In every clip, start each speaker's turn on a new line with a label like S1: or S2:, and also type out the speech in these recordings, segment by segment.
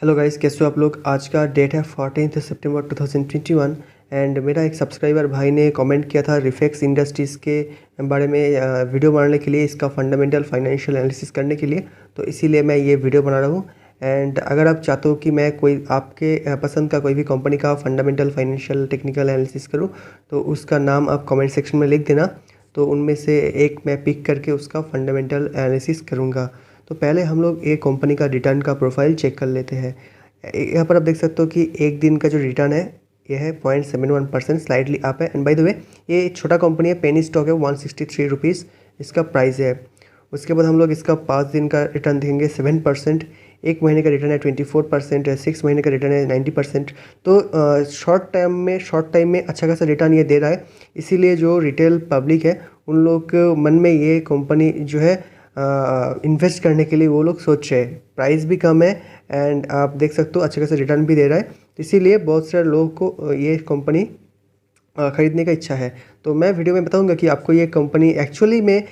S1: Hello guys, कैसे हो आप लोग। आज का डेट है 14 सितंबर 2021 एंड मेरा एक सब्सक्राइबर भाई ने कमेंट किया था रिफेक्स इंडस्ट्रीज़ के बारे में वीडियो बनाने के लिए, इसका फंडामेंटल फाइनेंशियल एनालिसिस करने के लिए। तो इसीलिए मैं ये वीडियो बना रहा हूँ। एंड अगर आप चाहते हो कि मैं कोई आपके पसंद का कोई भी कंपनी का फंडामेंटल फाइनेंशियल टेक्निकल एनालिसिस करूँ, तो उसका नाम आप कमेंट सेक्शन में लिख देना। तो उनमें से एक मैं पिक करके उसका फंडामेंटल एनालिसिस करूँगा। तो पहले हम लोग एक कंपनी का रिटर्न का प्रोफाइल चेक कर लेते हैं। यहाँ पर आप देख सकते हो कि एक दिन का जो रिटर्न है ये है 0.71%, स्लाइडली अप है। एंड बाय द वे ये छोटा कंपनी है, पेनी स्टॉक है, 163 रुपीज़ इसका प्राइस है। उसके बाद हम लोग इसका 5 दिन का रिटर्न देखेंगे 7%, एक महीने का रिटर्न है 24% है, 6 महीने का रिटर्न है 90%। तो शॉर्ट टाइम में अच्छा खासा रिटर्न ये दे रहा है। इसीलिए जो रिटेल पब्लिक है उन लोग के मन में ये कंपनी जो है इन्वेस्ट करने के लिए वो लोग सोच रहे हैं। प्राइस भी कम है एंड आप देख सकते हो अच्छे खासा रिटर्न भी दे रहा है। इसीलिए बहुत सारे लोगों को ये कंपनी ख़रीदने का इच्छा है। तो मैं वीडियो में बताऊंगा कि आपको ये कंपनी एक्चुअली में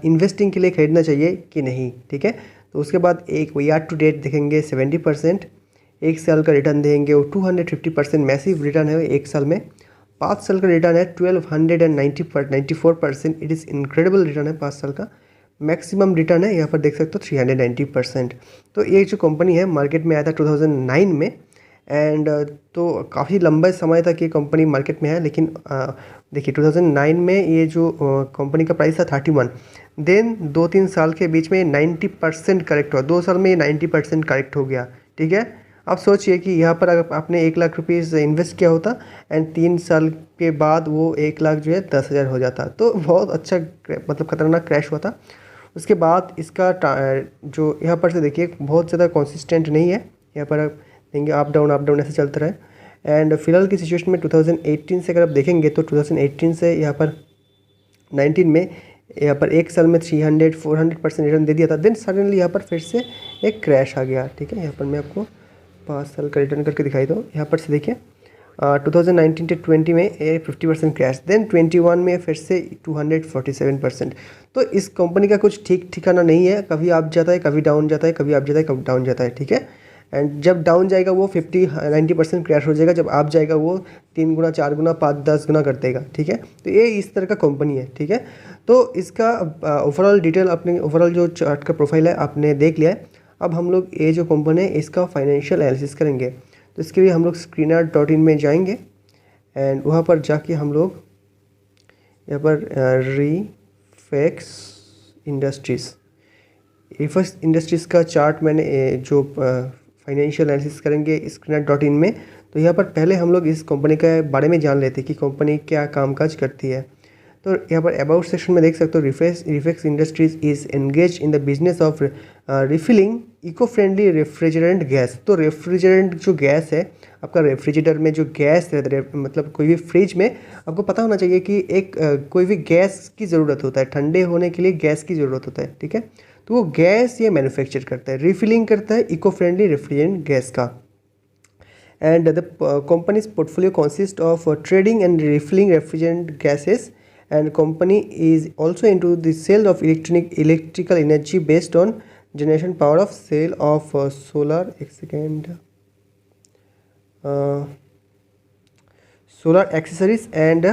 S1: इन्वेस्टिंग के लिए ख़रीदना चाहिए कि नहीं, ठीक है। तो उसके बाद एक ईयर टू डेट देखेंगे 70%, एक साल का रिटर्न देंगे वो 250%, मैसिव रिटर्न है एक साल में। 5 साल का रिटर्न है 1294%, इट इज़ इनक्रेडिबल रिटर्न है 5 साल का। मैक्सिमम रिटर्न है यहाँ पर देख सकते हो 390%। तो ये जो कंपनी है मार्केट में आया था 2009 में एंड तो काफ़ी लंबा समय तक ये कंपनी मार्केट में है। लेकिन देखिए 2009 में ये जो कंपनी का प्राइस था 31, देन 2-3 साल के बीच में 90% करेक्ट हुआ। 2 साल में ये 90% करेक्ट हो गया, ठीक है। आप सोचिए कि यहाँ पर अगर आपने 1 लाख रुपीज़ इन्वेस्ट किया होता एंड 3 साल के बाद वो 1 लाख जो है 10,000 हो जाता, तो बहुत अच्छा मतलब खतरनाक क्रैश हुआ था। उसके बाद इसका जो यहाँ पर से देखिए बहुत ज़्यादा कंसिस्टेंट नहीं है। यहाँ पर आप देखेंगे अप डाउन ऐसे चलता रहे। एंड फिलहाल की सिचुएशन में 2018 से अगर आप देखेंगे तो 2018 से यहाँ पर 19 में यहाँ पर एक साल में 300-400% रिटर्न दे दिया था। देन सडनली यहाँ पर फिर से एक क्रैश आ गया, ठीक है। यहाँ पर मैं आपको 5 साल का रिटर्न करके दिखाई दूँ। यहाँ पर से देखिए 2019 से 20 में ये 50% क्रैश, देन 21 में फिर से 247%। तो इस कंपनी का कुछ ठीक ठिकाना नहीं है, कभी अप जाता है, कभी डाउन जाता है, कभी अप जाता है, कभी डाउन जाता है, ठीक है। एंड जब डाउन जाएगा वो 50-90% क्रैश हो जाएगा, जब अप जाएगा वो 3 गुना 4 गुना 5-10 गुना कर देगा, ठीक है। तो ये इस तरह का कंपनी है, ठीक है। तो इसका ओवरऑल डिटेल अपने ओवरऑल जो चार्ट का प्रोफाइल है आपने देख लिया है। अब हम लोग ये जो कंपनी है इसका फाइनेंशियल एनालिसिस करेंगे। तो इसके लिए हम लोग screener.in में जाएंगे एंड वहाँ पर जाके हम लोग यहाँ पर रिफेक्स इंडस्ट्रीज़ का चार्ट मैंने जो फाइनेंशियल एनालिसिस करेंगे screener.in में। तो यहाँ पर पहले हम लोग इस कंपनी के बारे में जान लेते हैं कि कंपनी क्या कामकाज करती है। तो यहाँ पर अबाउट सेक्शन में देख सकते हो Refex industries is engage in the business of refilling eco friendly refrigerant gas. तो रेफ्रिजरेंट जो गैस है, आपका रेफ्रिजरेटर में जो गैस है, मतलब कोई भी फ्रिज में आपको पता होना चाहिए कि एक कोई भी गैस की ज़रूरत होता है, ठंडे होने के लिए गैस की ज़रूरत होता है, ठीक है। तो वो गैस ये मैन्युफैक्चर करता है, रिफिलिंग करता है इको फ्रेंडली रेफ्रिजरेंट गैस का। And the company's portfolio consists of trading and refilling refrigerant gases, and company is also into the sale of electrical energy based on generation power of sale of solar solar accessories and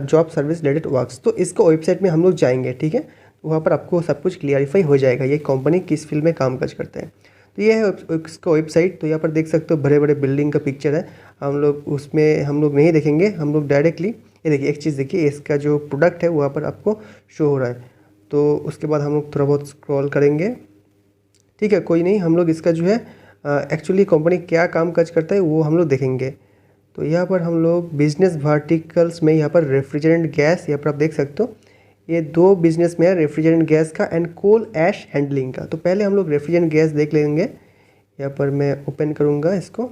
S1: job service related works। तो इसको website में हम लोग जाएंगे, ठीक है। वहाँ पर आपको सब कुछ क्लियरिफाई हो जाएगा ये कंपनी किस फील्ड में काम काज करते हैं। तो ये है इसका वेबसाइट। तो यहाँ पर देख सकते हो बड़े बड़े बिल्डिंग का पिक्चर है। हम लोग नहीं देखेंगे, हम लोग डायरेक्टली ये देखिए एक चीज़ देखिए, इसका जो प्रोडक्ट है वहाँ पर आपको शो हो रहा है। तो उसके बाद हम लोग थोड़ा बहुत स्क्रॉल करेंगे, ठीक है, कोई नहीं। हम लोग इसका जो है एक्चुअली कंपनी क्या काम काज करता है वो हम लोग देखेंगे। तो यहाँ पर हम लोग बिजनेस वर्टिकल्स में यहाँ पर रेफ्रिजरेंट गैस, यहाँ पर आप देख सकते हो ये 2 बिजनेस में है, रेफ्रिजरेंट गैस का एंड कोल ऐश हैंडलिंग का। तो पहले हम लोग रेफ्रिजरेंट गैस देख लेंगे। यहाँ पर मैं ओपन करूँगा इसको।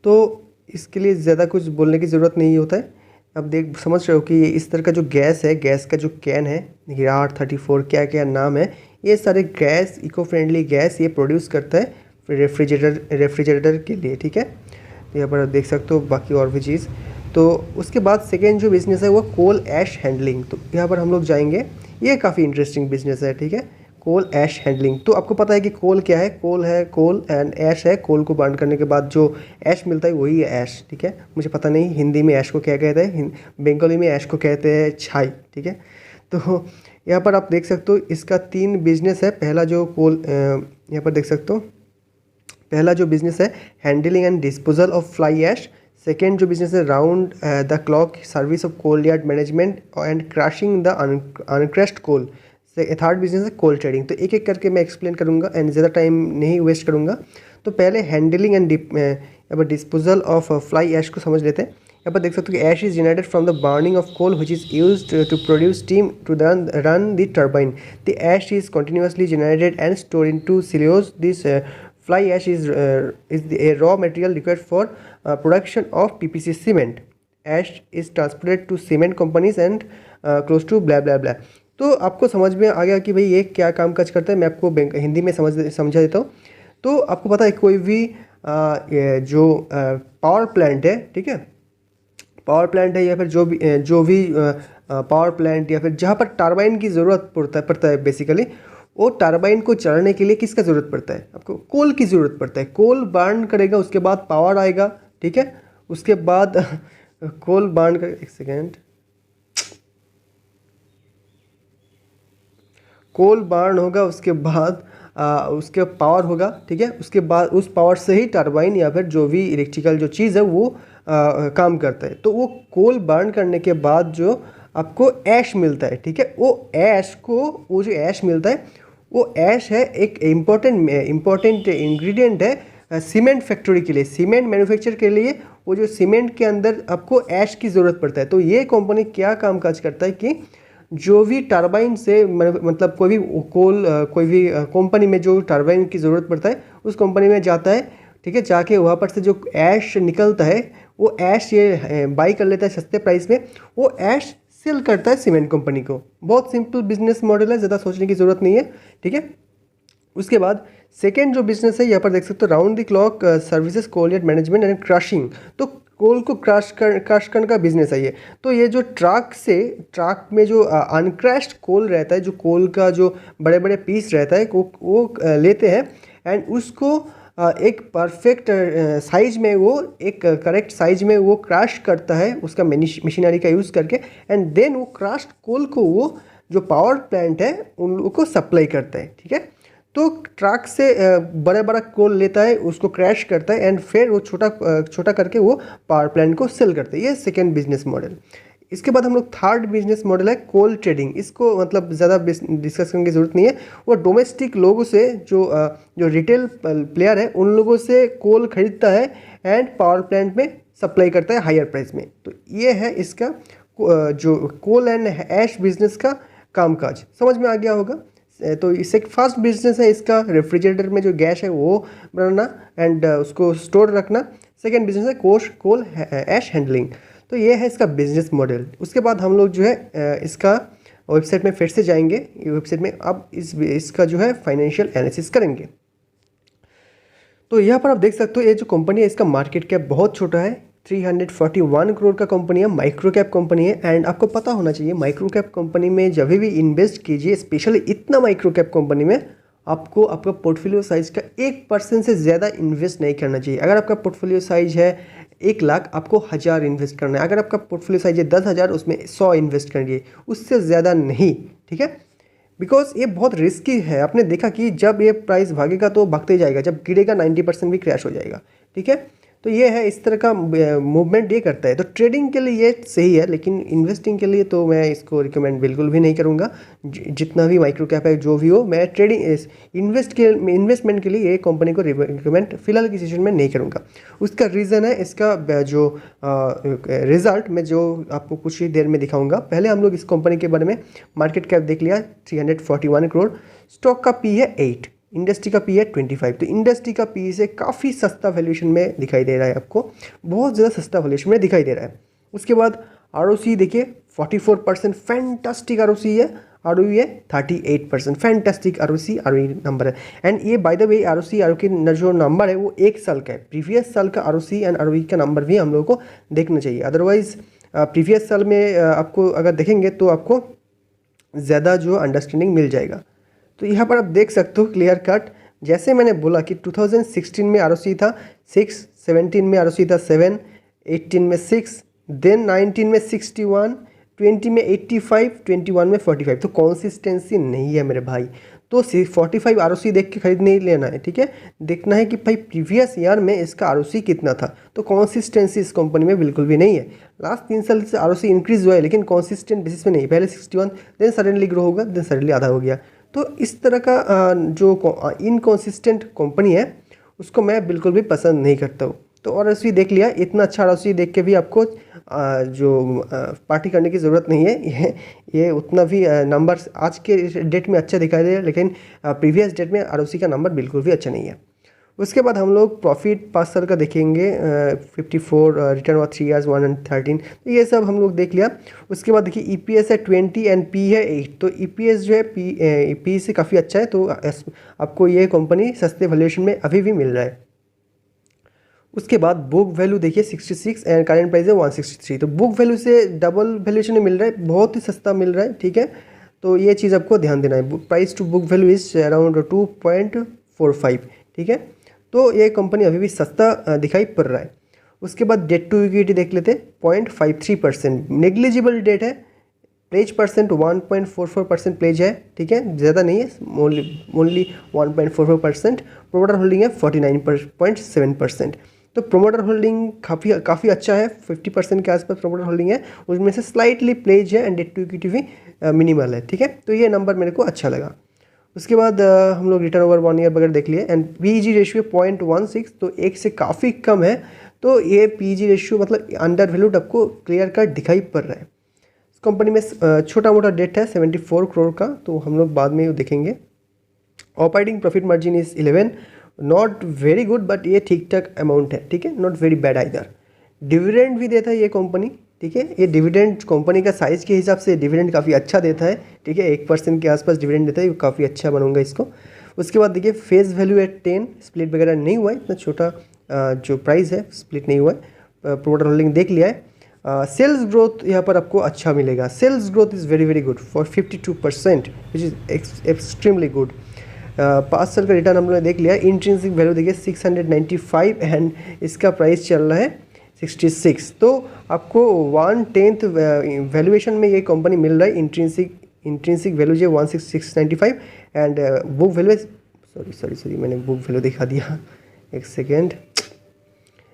S1: तो इसके लिए ज़्यादा कुछ बोलने की ज़रूरत नहीं होता है। अब समझ रहे हो कि ये इस तरह का जो गैस है, गैस का जो कैन है, देखिए R34 क्या क्या नाम है, ये सारे गैस इको फ्रेंडली गैस ये प्रोड्यूस करता है रेफ्रिजरेटर के लिए, ठीक है। तो यहाँ पर आप देख सकते हो बाकी और भी चीज़। तो उसके बाद सेकेंड जो बिज़नेस है वो कोल ऐश हैंडलिंग। तो यहाँ पर हम लोग जाएंगे, ये काफ़ी इंटरेस्टिंग बिजनेस है, ठीक है। कोल ऐश हैंडलिंग। तो आपको पता है कि कोल क्या है, कोल है कोल एंड ऐश है, कोल को बर्न करने के बाद जो ऐश मिलता है वही है ऐश, ठीक है। मुझे पता नहीं हिंदी में ऐश को क्या कहते हैं, बंगाली में ऐश को कहते हैं छाई, ठीक है। तो यहाँ पर आप देख सकते हो इसका 3 बिजनेस है। पहला जो कोल यहाँ पर देख सकते हो, पहला जो बिजनेस है handling and disposal of fly ash. Second जो बिजनेस है round the clock service of coal yard management and crushing the uncrushed coal. Third business है कोल ट्रेडिंग। तो एक एक करके मैं एक्सप्लेन करूंगा एंड ज़्यादा टाइम नहीं वेस्ट करूंगा। तो पहले हैंडलिंग एंड यहाँ पर डिस्पोजल ऑफ फ्लाई ऐश को समझ लेते हैं। यहाँ पर देख सकते हो कि ash is generated from the burning of coal which is used to produce steam to run the turbine. The ash is continuously generated and stored into silos. This fly ash is a raw material required for production of PPC cement. Ash is transported to cement companies and close to blah blah blah. तो आपको समझ में आ गया कि भाई ये क्या काम काज करता है। मैं आपको हिंदी में समझा देता हूँ। तो आपको पता है कोई भी जो पावर प्लांट है, ठीक है, पावर प्लांट है या फिर जो भी पावर प्लांट या फिर जहाँ पर टरबाइन की ज़रूरत पड़ता है बेसिकली, वो टरबाइन को चलाने के लिए किसका ज़रूरत पड़ता है, आपको कोल की ज़रूरत पड़ता है। कोल बर्न करेगा, उसके बाद पावर आएगा, ठीक है। उसके बाद कोल बर्न कर, एक सेकेंड, कोल बर्न होगा, उसके बाद उसके पावर होगा, ठीक है। उसके बाद उस पावर से ही टरबाइन या फिर जो भी इलेक्ट्रिकल जो चीज़ है वो काम करता है। तो वो कोल बर्न करने के बाद जो आपको ऐश मिलता है, ठीक है, वो जो ऐश मिलता है वो ऐश है एक इम्पोर्टेंट इंग्रेडिएंट है सीमेंट फैक्ट्री के लिए, सीमेंट मैन्युफैक्चर के लिए। वो जो सीमेंट के अंदर आपको ऐश की ज़रूरत पड़ता है। तो ये कंपनी क्या काम काज करता है कि जो भी टरबाइन से मतलब कोई भी कंपनी में जो टरबाइन की ज़रूरत पड़ता है उस कंपनी में जाता है, ठीक है। जाके वहाँ पर से जो ऐश निकलता है वो ऐश ये बाई कर लेता है सस्ते प्राइस में, वो ऐश सेल करता है सीमेंट कंपनी को। बहुत सिंपल बिजनेस मॉडल है, ज़्यादा सोचने की ज़रूरत नहीं है, ठीक है। उसके बाद सेकेंड जो बिजनेस है यहाँ पर देख सकते हो round the clock services coal yard management and crushing. तो कोल को क्रश करने का बिजनेस है ये। तो ये जो ट्रक में जो अनक्रैश्ड कोल रहता है, जो कोल का जो बड़े बड़े पीस रहता है वो लेते हैं एंड उसको एक परफेक्ट साइज में, वो एक करेक्ट साइज में वो क्रश करता है उसका मशीनरी का यूज़ करके एंड देन वो क्रश्ड कोल को वो जो पावर प्लांट है उन लोगों को सप्लाई करता है, ठीक है। तो ट्रक से बड़ा कोल लेता है, उसको क्रैश करता है एंड फिर वो छोटा करके वो पावर प्लांट को सेल करता है। ये सेकेंड बिजनेस मॉडल। इसके बाद हम लोग थर्ड बिजनेस मॉडल है कोल ट्रेडिंग। इसको मतलब ज़्यादा डिस्कस करने की ज़रूरत नहीं है। वो डोमेस्टिक लोगों से जो रिटेल प्लेयर है उन लोगों से कोल खरीदता है एंड पावर प्लांट में सप्लाई करता है हायर प्राइस में। तो ये है इसका जो कोल एंड ऐश बिजनेस का कामकाज। समझ में आ गया होगा। तो इससे फर्स्ट बिजनेस है इसका रेफ्रिजरेटर में जो गैस है वो बनाना एंड उसको स्टोर रखना। सेकेंड बिजनेस है कोल ऐश हैंडलिंग। तो ये है इसका बिजनेस मॉडल। उसके बाद हम लोग जो है इसका वेबसाइट में फिर से जाएंगे। ये वेबसाइट में अब इसका जो है फाइनेंशियल एनालिसिस करेंगे। तो यहाँ पर आप देख सकते हो ये जो कंपनी है इसका मार्केट कैप बहुत छोटा है, 341 करोड़ का कंपनी है, माइक्रो कैप कंपनी है। एंड आपको पता होना चाहिए माइक्रो कैप कंपनी में जब भी इन्वेस्ट कीजिए, स्पेशली इतना माइक्रो कैप कंपनी में, आपको आपका पोर्टफोलियो साइज़ का 1% से ज़्यादा इन्वेस्ट नहीं करना चाहिए। अगर आपका पोर्टफोलियो साइज़ है 1 लाख, आपको 1000 इन्वेस्ट करना है। अगर आपका पोर्टफोलियो साइज है 10,000, उसमें 100 इन्वेस्ट करिए, उससे ज़्यादा नहीं, ठीक है। बिकॉज ये बहुत रिस्की है। आपने देखा कि जब ये प्राइस भागेगा तो भागते जाएगा, जब गिरेगा 90% भी क्रैश हो जाएगा, ठीक है। तो ये है, इस तरह का मूवमेंट ये करता है। तो ट्रेडिंग के लिए ये सही है, लेकिन इन्वेस्टिंग के लिए तो मैं इसको रिकमेंड बिल्कुल भी नहीं करूँगा। जितना भी माइक्रो कैप है जो भी हो, मैं ट्रेडिंग इन्वेस्टमेंट के लिए ये कंपनी को रिकमेंड फिलहाल की सिचुएशन में नहीं करूँगा। उसका रीज़न है इसका जो रिजल्ट मैं जो आपको कुछ ही देर में दिखाऊँगा। पहले हम लोग इस कंपनी के बारे में मार्केट कैप देख लिया 341 करोड़, स्टॉक का पी है 8, इंडस्ट्री का पी है 25। तो इंडस्ट्री का पी से काफ़ी सस्ता वैल्यूएशन में दिखाई दे रहा है, आपको बहुत ज़्यादा सस्ता वैल्यूएशन में दिखाई दे रहा है। उसके बाद आरओसी देखिए 44%, फैंटास्टिक आरओसी है। आरओई है 38%, फैंटास्टिक आरओसी नंबर है। एंड ये बाय द वे आरओसी जो नंबर है वो 1 साल का है। प्रीवियस साल का आरओसी एंड आरओई का नंबर भी हम लोगों को देखना चाहिए। अदरवाइज प्रीवियस साल में आपको अगर देखेंगे तो आपको ज़्यादा जो अंडरस्टैंडिंग मिल जाएगा। तो यहाँ पर आप देख सकते हो क्लियर कट, जैसे मैंने बोला कि 2016 में आरओसी था 6, 17 में आरओसी था 7, 18 में 6, देन 19 में 61, 20 में 85, 21 में 45। तो कंसिस्टेंसी नहीं है मेरे भाई। तो 45 आरओसी देख के खरीद नहीं लेना है, ठीक है। देखना है कि भाई प्रीवियस ईयर में इसका आरओसी कितना था। तो कंसिस्टेंसी इस कंपनी में बिल्कुल भी नहीं है। लास्ट 3 साल से आरओसी इंक्रीज हुआ है लेकिन कंसिस्टेंट बेसिस पे नहीं। पहले 61, देन सडनली ग्रो होगा, देन सडनली आधा हो गया। तो इस तरह का जो इनकॉन्सिस्टेंट कंपनी है उसको मैं बिल्कुल भी पसंद नहीं करता हूँ। तो आरओसी देख लिया, इतना अच्छा आरओसी देख के भी आपको पार्टी करने की ज़रूरत नहीं है। ये उतना भी नंबर्स आज के डेट में अच्छा दिखाई दे रहा है लेकिन प्रीवियस डेट में आरओसी का नंबर बिल्कुल भी अच्छा नहीं है। उसके बाद हम लोग प्रॉफिट 5 साल का देखेंगे, 54, रिटर्न हुआ 3 ईयर्स 113। तो ये सब हम लोग देख लिया। उसके बाद देखिए ईपीएस है 20 एंड पी है 8। तो ईपीएस जो है पी से काफ़ी अच्छा है। तो आपको ये कंपनी सस्ते वैल्यूएशन में अभी भी मिल रहा है। उसके बाद बुक वैल्यू देखिए 66 एंड करेंट प्राइस है 163। तो बुक वैल्यू से डबल वैल्यूएशन में मिल रहा है, बहुत ही सस्ता मिल रहा है, ठीक है। तो ये चीज़ आपको ध्यान देना है। Price to book value is around 2.45, ठीक है। तो ये कंपनी अभी भी सस्ता दिखाई पड़ रहा है। उसके बाद डेट टू इक्विटी देख लेते हैं, 0.53%, नेग्लिजिबल डेट है। प्लेज परसेंट 1.44% प्लेज है, ठीक है, ज़्यादा नहीं है, ओनली 1.44%। प्रोमोटर होल्डिंग है 49.7%। तो प्रोमोटर होल्डिंग काफ़ी अच्छा है, 50% के आसपास प्रोमोटर होल्डिंग है। उसमें से स्लाइटली प्लेज है एंड डेट टू इक्विटी भी मिनिमल है, ठीक है। तो ये नंबर मेरे को अच्छा लगा। उसके बाद हम लोग रिटर्न ओवर 1 ईयर वगैरह देख लिए एंड पीईजी रेशियो 0.16, तो 1 से काफ़ी कम है। तो ये पीईजी रेशियो मतलब अंडर वैल्यूड आपको क्लियर कट दिखाई पड़ रहा है। इस कंपनी में छोटा मोटा डेट है 74 करोड़ का, तो हम लोग बाद में देखेंगे। Operating profit margin is 11, not very good but ये ठीक ठाक अमाउंट है, ठीक है, not very bad either. Dividend भी देता है ये कंपनी, ठीक है। ये डिविडेंड कंपनी का साइज़ के हिसाब से डिविडेंड काफ़ी अच्छा देता है, ठीक है, 1% के आसपास डिविडेंड देता है, काफ़ी अच्छा बनूंगा इसको। उसके बाद देखिए फेस वैल्यू एट 10, स्प्लिट वगैरह नहीं हुआ है, इतना छोटा जो प्राइस है स्प्लिट नहीं हुआ है। प्रोमोटर होल्डिंग देख लिया है। सेल्स ग्रोथ यहाँ पर आपको अच्छा मिलेगा। Sales growth is very very good for 52%, which is extremely good. 5 साल का रिटर्न हम लोग ने देख लिया। इंट्रिंसिक वैल्यू देखिए 695 एंड इसका प्राइस चल रहा है 66। तो आपको 1/10 वैल्यूएशन में ये कंपनी मिल रहा है। इंट्रिंसिक वैल्यू जो 16695 एंड बुक वैल्यू, सॉरी मैंने बुक वैल्यू दिखा दिया, एक सेकेंड।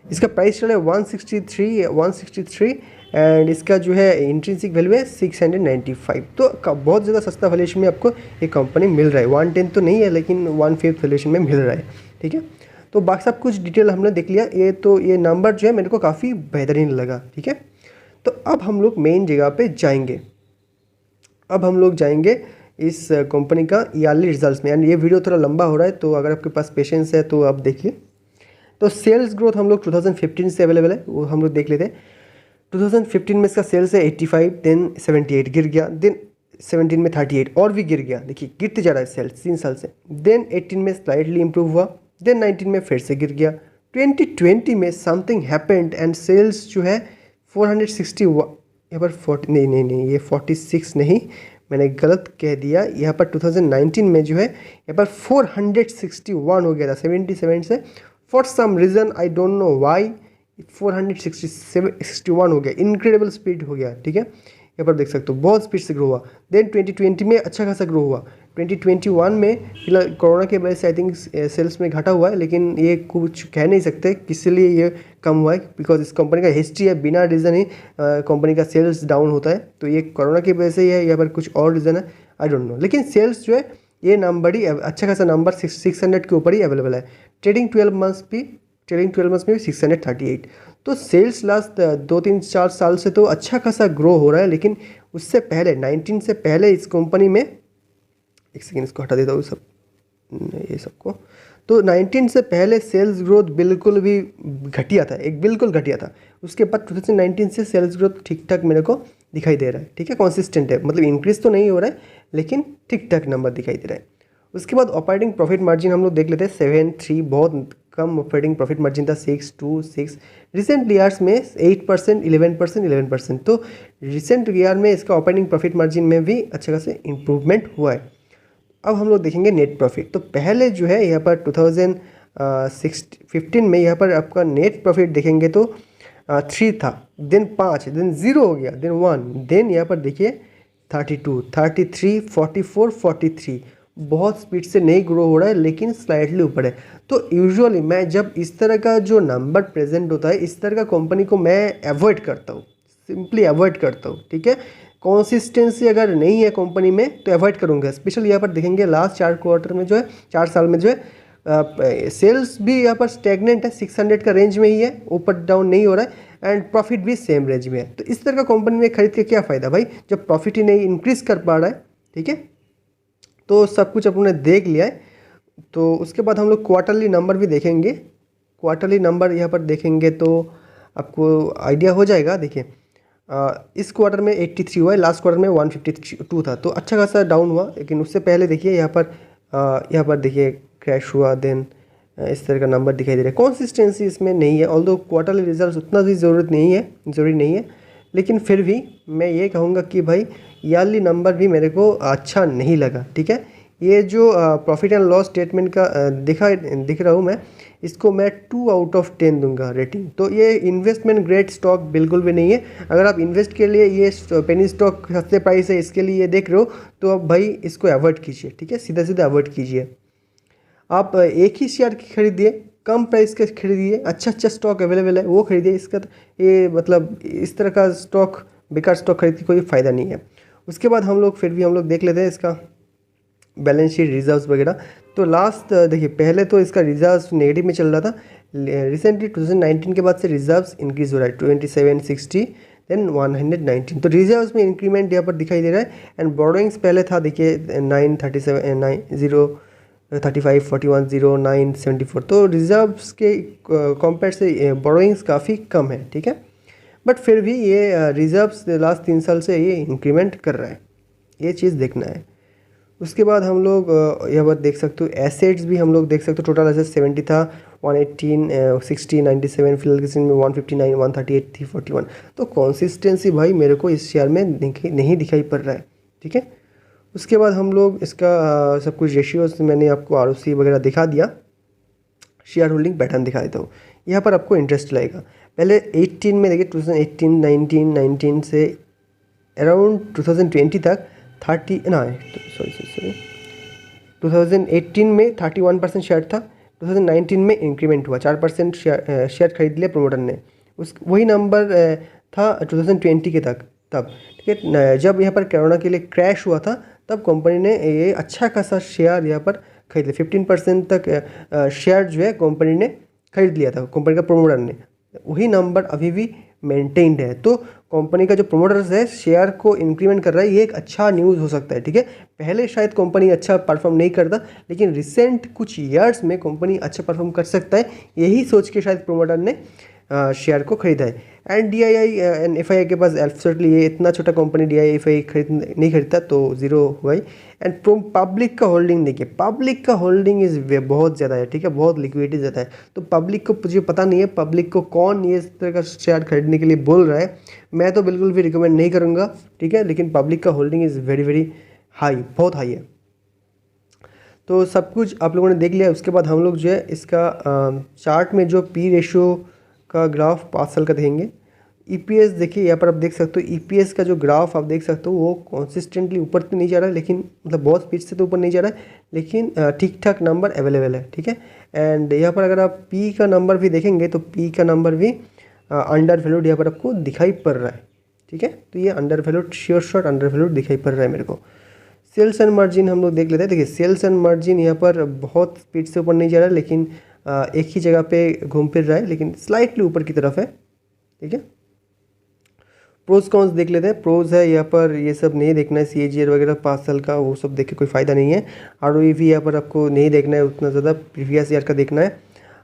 S1: इसका प्राइस चल रहा है 163 एंड इसका जो है इंट्रिंसिक वैल्यू है 695। तो बहुत ज़्यादा सस्ता वैल्यूएशन में आपको ये कंपनी मिल रहा है। 1/10 तो नहीं है लेकिन 1/5 वैल्यूएशन में मिल रहा है, ठीक है। तो बाकी सब कुछ डिटेल हमने देख लिया। ये नंबर जो है मेरे को काफ़ी बेहतरीन लगा, ठीक है। तो अब हम लोग मेन जगह पे जाएंगे। अब हम लोग जाएंगे इस कंपनी का ईयरली रिजल्ट्स में। एंड ये वीडियो थोड़ा लंबा हो रहा है, तो अगर आपके पास पेशेंस है तो आप देखिए। तो सेल्स ग्रोथ हम लोग 2015 से अवेलेबल है, वो हम लोग देख लेते हैं। 2015 में इसका सेल्स है 85, देन 78 गिर गया, देन 17 में 38 और भी गिर गया। देखिए गिरते जा रहा है सेल्स 3 साल से। देन 18 में स्लाइटली इंप्रूव हुआ, देन 19 में फिर से गिर गया। 2020 में समथिंग हैपेंड एंड सेल्स जो है 461, यहाँ पर 40 नहीं ये 46 नहीं, मैंने गलत कह दिया। यहाँ पर 2019 में जो है यहाँ पर 461 हो गया था 77 से। For some reason I don't know why 461 हो गया, इनक्रेडिबल स्पीड हो गया, ठीक है। यहाँ पर देख सकते हो बहुत स्पीड से ग्रो हुआ। देन 2020 में अच्छा खासा ग्रो हुआ। 2021 में फिलहाल कोरोना के वजह से आई थिंक सेल्स में घटा हुआ है, लेकिन ये कुछ कह नहीं सकते किस लिए ये कम हुआ है, बिकॉज इस कंपनी का हिस्ट्री है, बिना रीज़न ही कंपनी का सेल्स डाउन होता है। तो ये कोरोना की वजह से ही है या फिर कुछ और रीज़न है, आई डोंट नो। लेकिन सेल्स जो है ये नंबर ही अच्छा खासा नंबर 600 के ऊपर ही अवेलेबल है। ट्रेडिंग 12 मंथ्स में भी 638। तो सेल्स लास्ट 2-3-4 साल से तो अच्छा खासा ग्रो हो रहा है। लेकिन उससे पहले 19 से पहले इस कंपनी में, एक सेकेंड इसको हटा देता हूँ ये सबको। तो 19 से पहले सेल्स ग्रोथ बिल्कुल भी घटिया था, बिल्कुल घटिया था। उसके बाद 2019 से सेल्स ग्रोथ ठीक ठाक मेरे को दिखाई दे रहा है, ठीक है, कॉन्सिस्टेंट है, मतलब इंक्रीज तो नहीं हो रहा है लेकिन ठीक ठाक नंबर दिखाई दे रहा है। उसके बाद ऑपरेटिंग प्रॉफिट मार्जिन हम लोग देख लेते हैं 7.3, बहुत कम ऑपरेटिंग प्रॉफिट मार्जिन था 6.26। रिसेंट ईयर्स में 8%, 11%। तो रिसेंट ईयर में इसका ऑपरेटिंग प्रॉफिट मार्जिन में भी अच्छा खासा इंप्रूवमेंट हुआ है। अब हम लोग देखेंगे नेट प्रॉफिट। तो पहले जो है यहाँ पर 2015 में यहाँ पर आपका नेट प्रॉफिट देखेंगे तो 3 था, देन 5, देन 0 हो गया, देन 1, देन यहाँ पर देखिए 32, 33, 44, 43। बहुत स्पीड से नहीं ग्रो हो रहा है लेकिन स्लाइटली ऊपर है। तो यूजुअली मैं जब इस तरह का जो नंबर प्रेजेंट होता है, इस तरह का कंपनी को मैं अवॉइड करता हूँ, सिंपली अवॉइड करता हूँ, ठीक है। कंसिस्टेंसी अगर नहीं है कंपनी में तो अवॉइड करूँगा। स्पेशल यहाँ पर देखेंगे लास्ट 4 क्वार्टर में जो है, 4 साल में जो है सेल्स भी यहाँ पर स्टेगनेंट है, 600 का रेंज में ही है, ऊपर डाउन नहीं हो रहा है, एंड प्रॉफिट भी सेम रेंज में है। तो इस तरह का कंपनी में खरीद के क्या फ़ायदा भाई, जब प्रॉफिट ही नहीं इंक्रीज कर पा रहा है, ठीक है। तो सब कुछ अपने देख लिया है। तो उसके बाद हम लोग क्वार्टरली नंबर भी देखेंगे। क्वार्टरली नंबर यहाँ पर देखेंगे तो आपको आइडिया हो जाएगा। देखिए इस क्वार्टर में 83 हुआ है, लास्ट क्वार्टर में 152 था, तो अच्छा खासा डाउन हुआ। लेकिन उससे पहले देखिए यहाँ पर देखिए क्रैश हुआ, देन इस तरह का नंबर दिखाई दे रहा है। कॉन्सिस्टेंसी इसमें नहीं है, ऑल्दो क्वार्टरली रिजल्ट उतना भी ज़रूरी नहीं है, लेकिन फिर भी मैं ये कहूँगा कि भाई ईयरली नंबर भी मेरे को अच्छा नहीं लगा, ठीक है। ये जो प्रॉफिट एंड लॉस स्टेटमेंट का दिख रहा हूँ मैं, इसको मैं 2 आउट ऑफ 10 दूंगा रेटिंग। तो ये इन्वेस्टमेंट ग्रेड स्टॉक बिल्कुल भी नहीं है। अगर आप इन्वेस्ट के लिए ये पेनी स्टॉक सस्ते प्राइस है इसके लिए ये देख रहे हो तो आप भाई इसको अवॉइड कीजिए, ठीक है, सीधा सीधा अवॉइड कीजिए। आप एक ही शेयर की खरीदिए, कम प्राइस के खरीदिए, अच्छा स्टॉक अवेलेबल है वो खरीदिए। इसका ये मतलब इस तरह का स्टॉक, बेकार स्टॉक खरीद के कोई फ़ायदा नहीं है। उसके बाद हम लोग देख लेते हैं इसका बैलेंस शीट, रिजर्व्स वगैरह। तो लास्ट देखिए पहले तो इसका रिजर्व्स नेगेटिव में चल रहा था, रिसेंटली 2019 के बाद से रिजर्व्स इंक्रीज हो रहा है, 27, 60, देन 119। तो रिजर्व्स में इंक्रीमेंट यहाँ पर दिखाई दे रहा है। एंड बोरोइंग्स पहले था देखिए 9, 37, 9, 0, 35, 41, 0, 9, 74। तो रिजर्व्स के कंपेयर से बोरोइंग्स काफ़ी कम है, ठीक है। बट फिर भी ये रिजर्व्स लास्ट 3 साल से ये इंक्रीमेंट कर रहा है, ये चीज़ देखना है। उसके बाद हम लोग यहाँ पर देख सकते हो एसेट्स भी हम लोग देख सकते हो। टोटल एसेट्स 70 था, 118, 60, 97, फिलहाल किसी में 159, 138 थी, 41। तो कंसिस्टेंसी भाई मेरे को इस शेयर में नहीं दिखाई पड़ रहा है, ठीक है। उसके बाद हम लोग इसका सब कुछ रेशियोज मैंने आपको ROC वगैरह दिखा दिया। शेयर होल्डिंग पैटर्न दिखा देता हूँ, यहाँ पर आपको इंटरेस्ट लगेगा। पहले 18 में देखिए 2018, 19 से अराउंड 2020 तक 2018 में 31% शेयर था, 2019 में इंक्रीमेंट हुआ, 4% शेयर खरीद लिया प्रमोटर ने। वही नंबर था 2020 के तब, ठीक है। जब यहाँ पर कोरोना के लिए क्रैश हुआ था तब कंपनी ने ये अच्छा खासा शेयर यहाँ पर खरीद लिया, 15% तक शेयर जो है कंपनी ने खरीद लिया था, कंपनी का प्रमोटर ने। वही नंबर अभी भी मेंटेन्ड है। तो कंपनी का जो प्रमोटर्स है शेयर को इंक्रीमेंट कर रहा है, ये एक अच्छा न्यूज़ हो सकता है, ठीक है। पहले शायद कंपनी अच्छा परफॉर्म नहीं करता, लेकिन रिसेंट कुछ ईयर्स में कंपनी अच्छा परफॉर्म कर सकता है, यही सोच के शायद प्रमोटर ने शेयर को खरीदा है। एंड DII एंड FII के पास एब्सोल्युटली ये इतना छोटा कंपनी DII FII नहीं खरीदता, तो ज़ीरो हुआ ही। एंड पब्लिक का होल्डिंग देखिए, पब्लिक का होल्डिंग इज़ बहुत ज़्यादा है, ठीक है, बहुत लिक्विडिटी ज़्यादा है। तो पब्लिक को मुझे पता नहीं है पब्लिक को कौन ये इस तरह का शेयर खरीदने के लिए बोल रहा है, मैं तो बिल्कुल भी रिकमेंड नहीं करूँगा, ठीक है। लेकिन पब्लिक का होल्डिंग इज़ वेरी हाई, बहुत हाई है। तो सब कुछ आप लोगों ने देख लिया। उसके बाद हम लोग जो है इसका चार्ट में जो P रेशियो का ग्राफ 5 साल का देखेंगे। EPS देखिए यहाँ पर आप देख सकते हो, EPS का जो ग्राफ आप देख सकते हो वो कॉन्सिस्टेंटली ऊपर तो नहीं जा रहा है, लेकिन मतलब बहुत स्पीड से तो ऊपर नहीं जा रहा है, लेकिन ठीक ठाक नंबर अवेलेबल है, ठीक है। एंड यहाँ पर अगर आप P का नंबर भी देखेंगे तो P का नंबर भी अंडर वैल्यूड यहाँ पर आपको दिखाई पड़ रहा है, ठीक है। तो ये under valued, sure shot under valued दिखाई पड़ रहा है मेरे को। सेल्स एंड मार्जिन हम लोग देख लेते हैं। देखिए सेल्स एंड मार्जिन यहाँ पर बहुत स्पीड से ऊपर नहीं जा रहा है, लेकिन एक ही जगह पे घूम फिर रहा है, लेकिन स्लाइटली ऊपर की तरफ है, ठीक है। प्रोज कॉन्स देख लेते हैं। प्रोज है यहाँ पर, ये सब नहीं देखना है, CAGR वगैरह 5 साल का, वो सब देख के कोई फ़ायदा नहीं है। ROE भी यहाँ पर आपको नहीं देखना है उतना ज़्यादा, प्रीवियस ईयर का देखना है।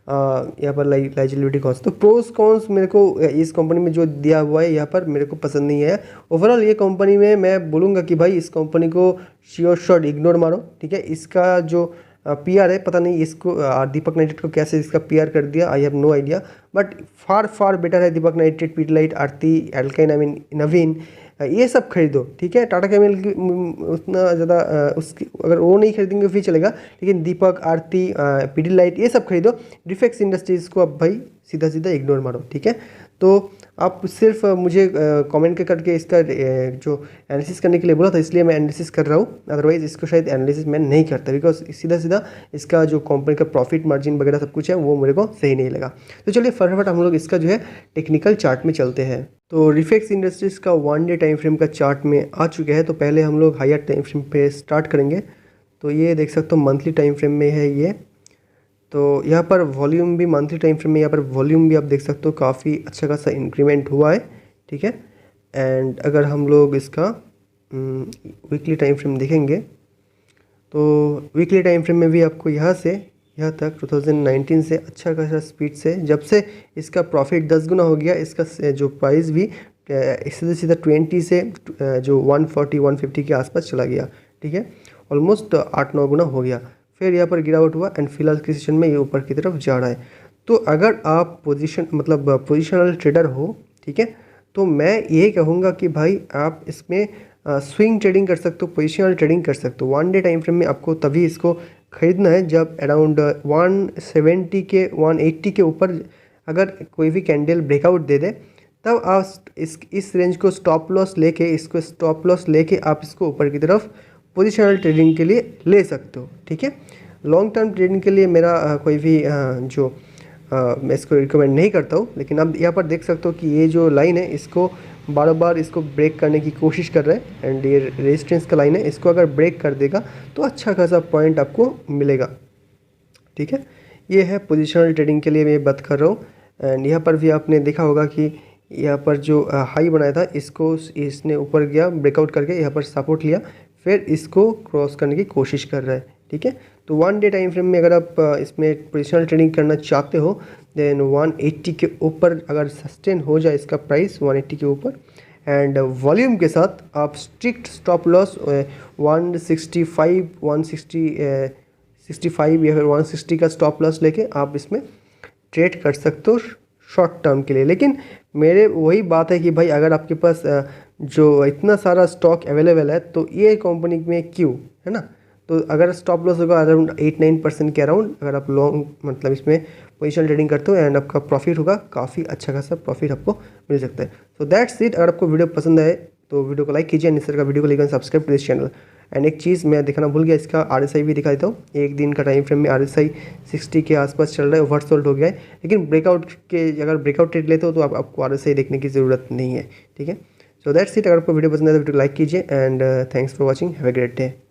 S1: यहाँ पर लाइबिलिटी कॉस्ट। तो प्रोज कॉन्स मेरे को इस कंपनी में जो दिया हुआ है यहाँ पर मेरे को पसंद नहीं है। ओवरऑल ये कंपनी में मैं बोलूँगा कि भाई इस कंपनी को श्योर शॉट इग्नोर मारो, ठीक है। इसका जो PR है, पता नहीं इसको दीपक नाइट्रेट को कैसे इसका PR कर दिया, I have no idea, but far better है दीपक नाइट्रेट, पीडिलाइट, आरती, एल्काइन, आई मीन नवीन, ये सब खरीदो, ठीक है। टाटा कैमिकल की उतना ज़्यादा उसकी अगर वो नहीं खरीदेंगे फिर चलेगा, लेकिन दीपक, आरती, पीडीलाइट ये सब खरीदो। डिफेक्स इंडस्ट्रीज़ को आप भाई सीधा सीधा इग्नोर मारो, ठीक है। तो आप सिर्फ मुझे कमेंट करके इसका जो एनालिसिस करने के लिए बोला था, इसलिए मैं एनालिसिस कर रहा हूँ, अदरवाइज़ इसको शायद एनालिसिस मैं नहीं करता, बिकॉज सीधा सीधा इसका जो कंपनी का प्रॉफिट मार्जिन वगैरह सब कुछ है वो मेरे को सही नहीं लगा। तो चलिए फटाफट हम लोग इसका जो है टेक्निकल चार्ट में चलते हैं। तो रिफेक्स इंडस्ट्रीज़ का 1 डे टाइम फ्रेम का चार्ट में आ चुके हैं। तो पहले हम लोग हायर टाइम फ्रेम पे स्टार्ट करेंगे। तो ये देख सकते हो मंथली टाइम फ्रेम में है ये। तो यहाँ पर वॉल्यूम भी मंथली टाइम फ्रेम में, यहाँ पर वॉल्यूम भी आप देख सकते हो काफ़ी अच्छा खासा इंक्रीमेंट हुआ है, ठीक है। एंड अगर हम लोग इसका वीकली टाइम फ्रेम देखेंगे तो वीकली टाइम फ्रेम में भी आपको यहाँ से यहाँ तक 2019 से अच्छा खासा स्पीड से, जब से इसका प्रॉफिट 10 गुना हो गया, इसका जो प्राइस भी सीधा सीधा 20 से जो 140-150 के आसपास चला गया, ठीक है। ऑलमोस्ट 8-9 गुना हो गया। फिर यहाँ पर गिरावट हुआ एंड फिलहाल की सेशन में ये ऊपर की तरफ जा रहा है। तो अगर आप पोजिशनल ट्रेडर हो, ठीक है, तो मैं ये कहूँगा कि भाई आप इसमें स्विंग ट्रेडिंग कर सकते हो, पोजिशनल ट्रेडिंग कर सकते हो। 1 डे टाइम फ्रेम में आपको तभी इसको खरीदना है जब अराउंड 170 के 180 के ऊपर अगर कोई भी कैंडल ब्रेकआउट दे दे, तब आप इस रेंज को स्टॉप लॉस लेके आप इसको ऊपर की तरफ पोजिशनल ट्रेडिंग के लिए ले सकते हो, ठीक है। लॉन्ग टर्म ट्रेडिंग के लिए मेरा कोई भी मैं इसको रिकमेंड नहीं करता हूँ। लेकिन आप यहाँ पर देख सकते हो कि ये जो लाइन है इसको बार बार इसको ब्रेक करने की कोशिश कर रहा है एंड ये रेजिस्टेंस का लाइन है, इसको अगर ब्रेक कर देगा तो अच्छा खासा पॉइंट आपको मिलेगा, ठीक है। ये है पोजिशनल ट्रेडिंग के लिए मैं बात कर रहा हूँ। एंड यहाँ पर भी आपने देखा होगा कि यहाँ पर जो हाई बनाया था इसको इसने ऊपर गया ब्रेकआउट करके, यहाँ पर सपोर्ट लिया, फिर इसको क्रॉस करने की कोशिश कर रहा है, ठीक है। तो 1 डे टाइम फ्रेम में अगर आप इसमें पोजिशनल ट्रेडिंग करना चाहते हो, देन 180 के ऊपर अगर सस्टेन हो जाए इसका प्राइस 180 के ऊपर एंड वॉल्यूम के साथ आप स्ट्रिक्ट स्टॉप लॉस 165 165 या फिर 160 का स्टॉप लॉस लेके आप इसमें ट्रेड कर सकते हो शॉर्ट टर्म के लिए। लेकिन मेरे वही बात है कि भाई अगर आपके पास जो इतना सारा स्टॉक अवेलेबल है तो ये कंपनी में क्यों, है ना। तो अगर स्टॉप लॉस होगा अराउंड 8-9% के अराउंड, अगर आप लॉन्ग मतलब इसमें पोजिशनल ट्रेडिंग करते हो एंड आपका प्रॉफिट होगा, काफ़ी अच्छा खासा प्रॉफिट आपको मिल सकता है। So that's it. अगर आपको वीडियो पसंद आए तो वीडियो को लाइक कीजिए, इस तरह का वीडियो को लेकर subscribe to this channel. And एक चीज़ मैं दिखाना भूल गया, इसका RSI भी दिखा देता हूँ। एक दिन का टाइम फ्रेम में RSI 60 के आसपास चल रहा है, ओवरसोल्ड हो गया है। लेकिन अगर ब्रेकआउट ट्रेड लेते हो तो आपको RSI देखने की ज़रूरत नहीं है, ठीक है। So that's it. अगर आपको वीडियो पसंद आए तो वीडियो को लाइक कीजिए and thanks for watching, have a great day.